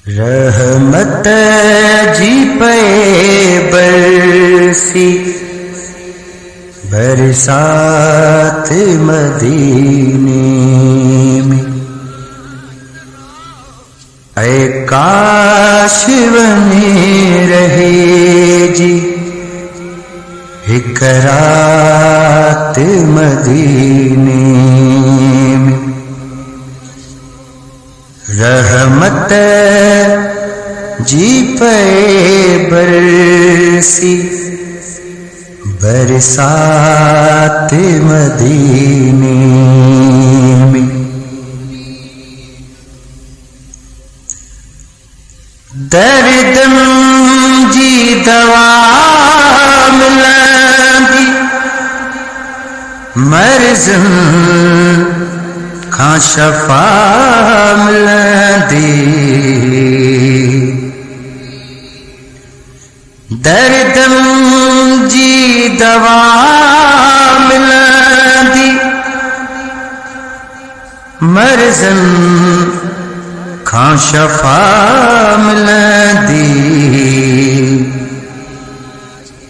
رحمت جی پہ برسی برسات مدینے میں، اے کاش بنے رہے جی ایک رات مدینے میں۔ رحمت جی پہ برسی برسات مدینے میں، دردم جی دوا ملاندی مرزم کھاں شفا ملاندی، دردم جی دوا ملاندی مرزم کھاں شفا ملاندی،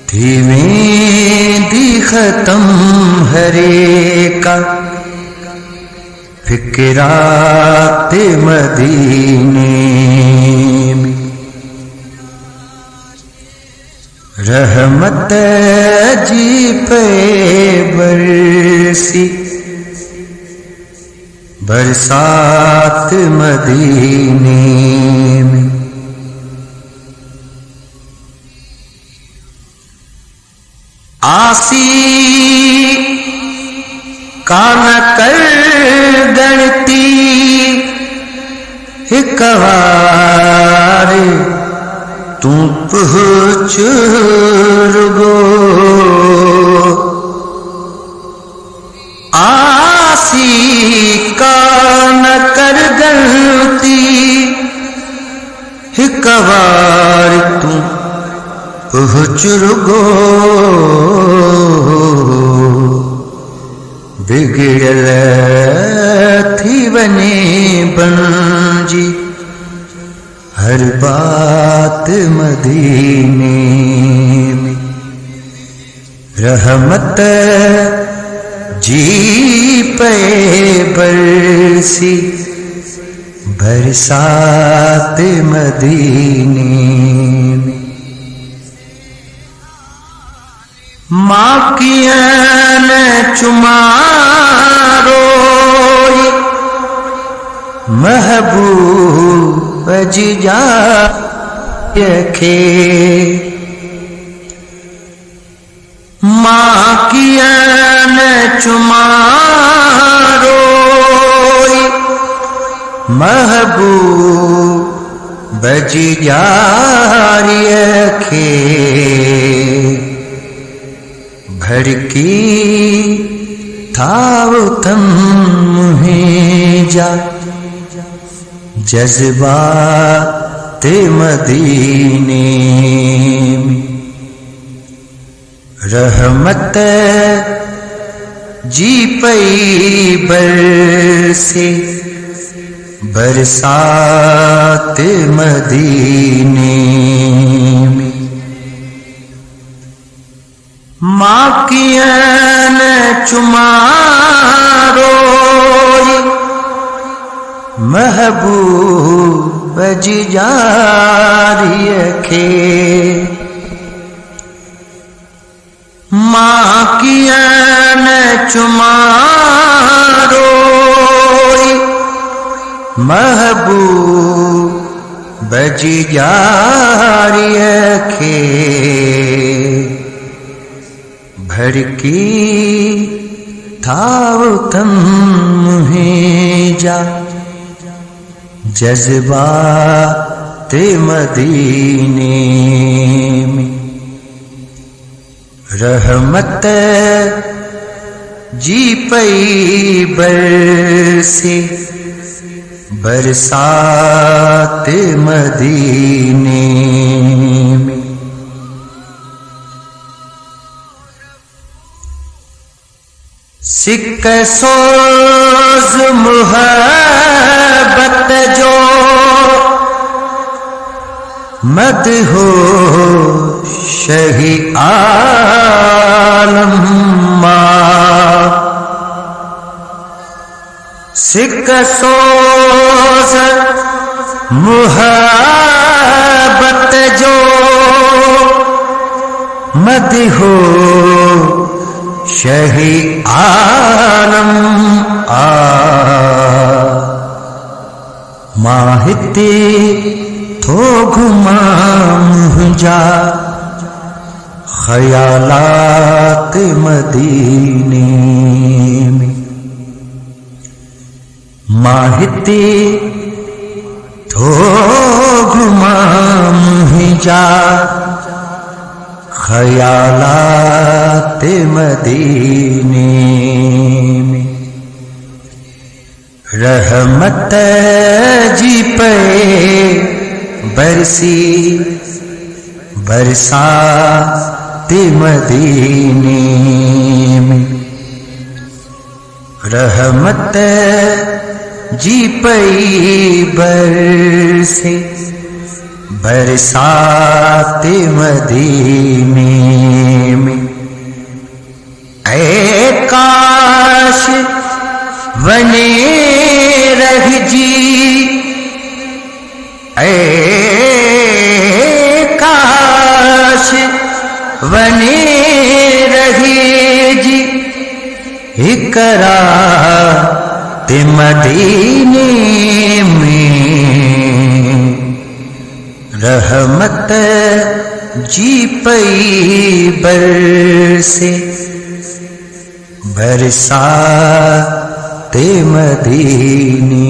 تھی ویندی ختم ہرے کا فکرات مدینے میں۔ رحمت جی پہ برسی برسات مدینے میں، آسی کان کر گنتی ایک وار تو پہنچ رگو، آسی کان کر گنتی ایک وار تو پہنچ رگو، بگڑل تھی بنے بنجی ہر بات مدینے میں۔ رحمت جی پہ برسی برسات مدینے میں، ماں کی عین چماروئی محبوب جی جا رکھے، ماں کی عین چماروئی محبوب جی جا رکھے، بھڑکی تھا تم مہیں جا جذبات مدینے میں۔ رحمت جی پہ برسی برسات مدینے میں، ماں کی عین چماروئی محبوب جی جاری رکھے، ماں کی عین چماروئی محبوب جی جاری رکھے، بھڑکی تھا تم مہیں جا جذبات مدینے میں۔ رحمت جی پہ برسی برسات مدینے میں، سکہ سوز محبت جو مدہوشِ عالم ماں سکہ سوز محبت جو مدہوشِ عالم ماہتے تو گھمام جا خیالات مدینے میں ماہتے تو گھمام جا خیالات مدینے میں رحمت جی پہ برسی برسات مدینے میں رحمت جی پہ برسی برسات مدینے میں اے کاش بنے رہ جی اے کاش بنے رہی جی اقرات مدینے میں رحمت جی پئی برسے برسات مدینے